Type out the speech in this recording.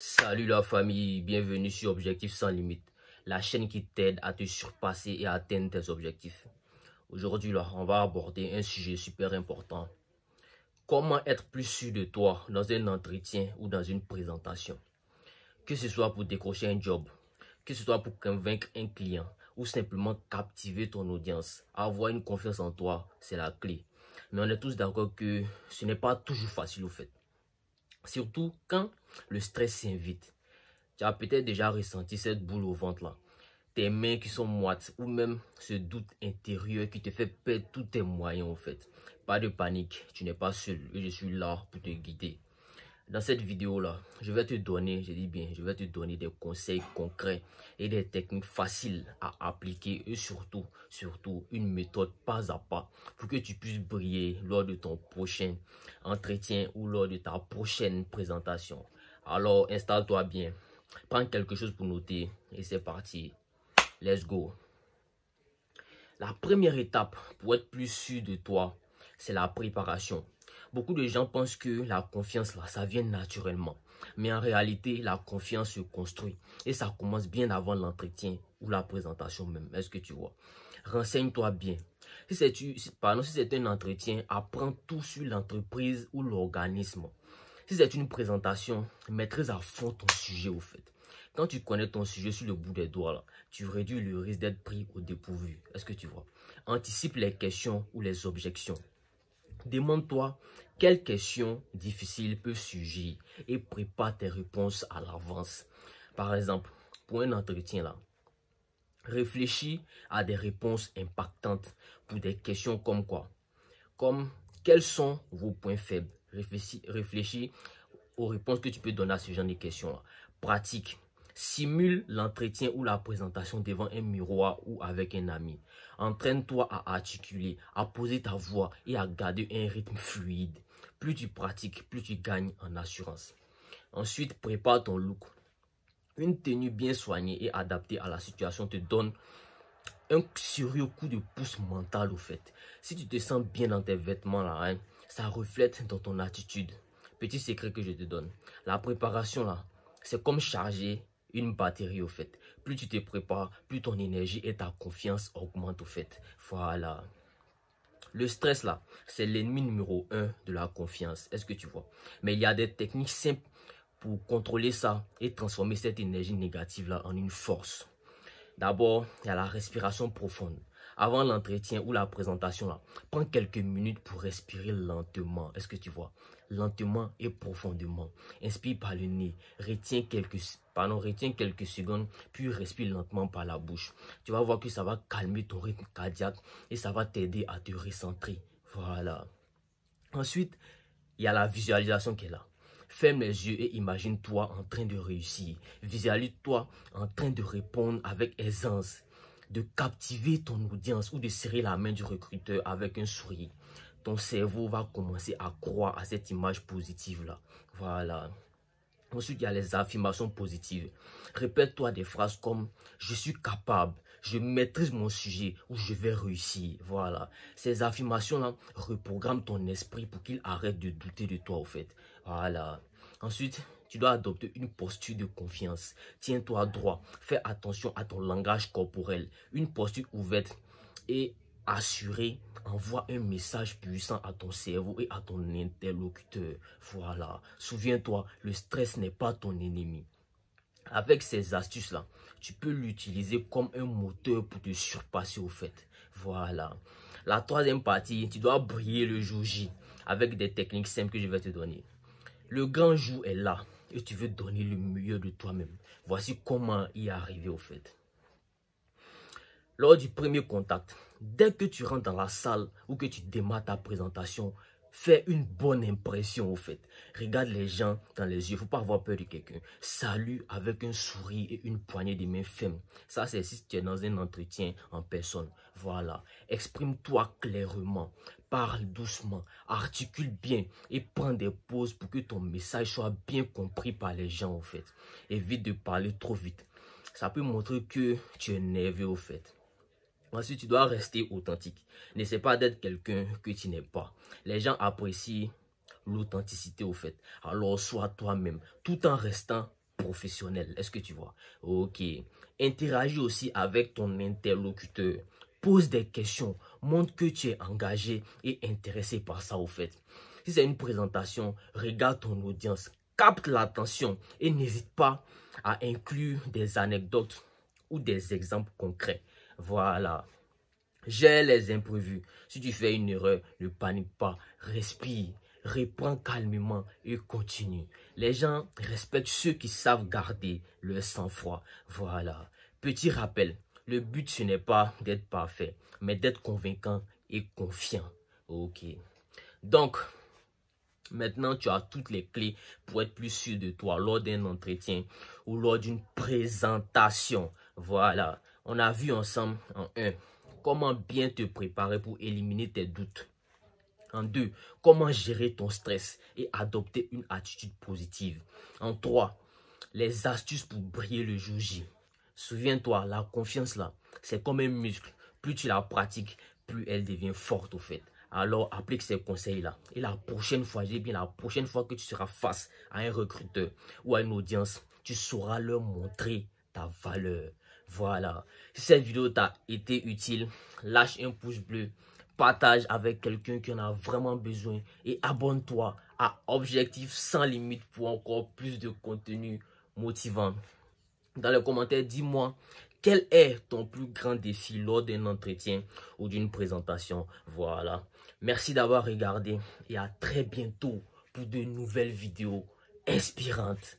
Salut la famille, bienvenue sur Objectif sans limite, la chaîne qui t'aide à te surpasser et à atteindre tes objectifs. Aujourd'hui, on va aborder un sujet super important. Comment être plus sûr de toi dans un entretien ou dans une présentation? Que ce soit pour décrocher un job, que ce soit pour convaincre un client ou simplement captiver ton audience, avoir une confiance en toi, c'est la clé. Mais on est tous d'accord que ce n'est pas toujours facile au fait. Surtout quand le stress s'invite. Tu as peut-être déjà ressenti cette boule au ventre là. Tes mains qui sont moites ou même ce doute intérieur qui te fait perdre tous tes moyens en fait. Pas de panique, tu n'es pas seul et je suis là pour te guider. Dans cette vidéo là, je vais te donner, je vais te donner des conseils concrets et des techniques faciles à appliquer et surtout une méthode pas à pas pour que tu puisses briller lors de ton prochain entretien ou lors de ta prochaine présentation. Alors installe-toi bien. Prends quelque chose pour noter et c'est parti. Let's go. La première étape pour être plus sûr de toi, c'est la préparation. Beaucoup de gens pensent que la confiance, là, ça vient naturellement. Mais en réalité, la confiance se construit. Et ça commence bien avant l'entretien ou la présentation même. Est-ce que tu vois? Renseigne-toi bien. Si c'est un entretien, apprends tout sur l'entreprise ou l'organisme. Si c'est une présentation, maîtrise à fond ton sujet au fait. Quand tu connais ton sujet sur le bout des doigts, là, tu réduis le risque d'être pris au dépourvu. Est-ce que tu vois? Anticipe les questions ou les objections. Demande-toi quelles questions difficiles peuvent surgir et prépare tes réponses à l'avance. Par exemple, pour un entretien là, réfléchis à des réponses impactantes pour des questions comme quoi? Comme quels sont vos points faibles? Réfléchis aux réponses que tu peux donner à ce genre de questions-là. Pratique. Simule l'entretien ou la présentation devant un miroir ou avec un ami. Entraîne-toi à articuler, à poser ta voix et à garder un rythme fluide. Plus tu pratiques, plus tu gagnes en assurance. Ensuite, prépare ton look. Une tenue bien soignée et adaptée à la situation te donne un sérieux coup de pouce mental au fait. Si tu te sens bien dans tes vêtements là, hein, ça reflète dans ton attitude. Petit secret que je te donne. La préparation là, c'est comme charger une batterie au fait. Plus tu te prépares, plus ton énergie et ta confiance augmentent au fait. Voilà. Le stress là, c'est l'ennemi numéro 1 de la confiance. Est-ce que tu vois? Mais il y a des techniques simples pour contrôler ça et transformer cette énergie négative là en une force. D'abord, il y a la respiration profonde. Avant l'entretien ou la présentation, là, prends quelques minutes pour respirer lentement. Est-ce que tu vois? Lentement et profondément. Inspire par le nez. Retiens quelques secondes, puis respire lentement par la bouche. Tu vas voir que ça va calmer ton rythme cardiaque et ça va t'aider à te recentrer. Voilà. Ensuite, il y a la visualisation qui est là. Ferme les yeux et imagine-toi en train de réussir. Visualise-toi en train de répondre avec aisance, de captiver ton audience ou de serrer la main du recruteur avec un sourire. Ton cerveau va commencer à croire à cette image positive-là. Voilà. Ensuite, il y a les affirmations positives. Répète-toi des phrases comme « Je suis capable »,« Je maîtrise mon sujet » ou « Je vais réussir ». Voilà. Ces affirmations-là reprogramment ton esprit pour qu'il arrête de douter de toi, au fait. Voilà. Ensuite, tu dois adopter une posture de confiance. Tiens-toi droit. Fais attention à ton langage corporel. Une posture ouverte et assurée envoie un message puissant à ton cerveau et à ton interlocuteur. Voilà. Souviens-toi, le stress n'est pas ton ennemi. Avec ces astuces-là, tu peux l'utiliser comme un moteur pour te surpasser au fait. Voilà. La troisième partie, tu dois briller le jour J avec des techniques simples que je vais te donner. Le grand jour est là et tu veux donner le meilleur de toi-même. Voici comment y arriver au fait. Lors du premier contact, dès que tu rentres dans la salle ou que tu démarres ta présentation, fais une bonne impression au fait. Regarde les gens dans les yeux, il ne faut pas avoir peur de quelqu'un. Salue avec un sourire et une poignée de main ferme. Ça, c'est si tu es dans un entretien en personne. Voilà. Exprime-toi clairement. Parle doucement. Articule bien et prends des pauses pour que ton message soit bien compris par les gens au fait. Évite de parler trop vite. Ça peut montrer que tu es nerveux au fait. Ensuite, tu dois rester authentique. N'essaie pas d'être quelqu'un que tu n'es pas. Les gens apprécient l'authenticité au fait. Alors, sois toi-même, tout en restant professionnel. Est-ce que tu vois? Ok. Interagis aussi avec ton interlocuteur. Pose des questions. Montre que tu es engagé et intéressé par ça au fait. Si c'est une présentation, regarde ton audience. Capte l'attention et n'hésite pas à inclure des anecdotes ou des exemples concrets. Voilà. Gère les imprévus. Si tu fais une erreur, ne panique pas. Respire. Reprends calmement et continue. Les gens respectent ceux qui savent garder leur sang-froid. Voilà. Petit rappel, le but ce n'est pas d'être parfait, mais d'être convaincant et confiant. Ok. Donc, maintenant, tu as toutes les clés pour être plus sûr de toi lors d'un entretien ou lors d'une présentation. Voilà. On a vu ensemble en 1, comment bien te préparer pour éliminer tes doutes. En 2, comment gérer ton stress et adopter une attitude positive. En 3, les astuces pour briller le jour J. Souviens-toi, la confiance là, c'est comme un muscle. Plus tu la pratiques, plus elle devient forte au fait. Alors, applique ces conseils-là. Et la prochaine fois, la prochaine fois que tu seras face à un recruteur ou à une audience, tu sauras leur montrer ta valeur. Voilà. Si cette vidéo t'a été utile, lâche un pouce bleu, partage avec quelqu'un qui en a vraiment besoin et abonne-toi à Objectif sans limite pour encore plus de contenu motivant. Dans les commentaires, dis-moi quel est ton plus grand défi lors d'un entretien ou d'une présentation. Voilà. Merci d'avoir regardé et à très bientôt pour de nouvelles vidéos inspirantes.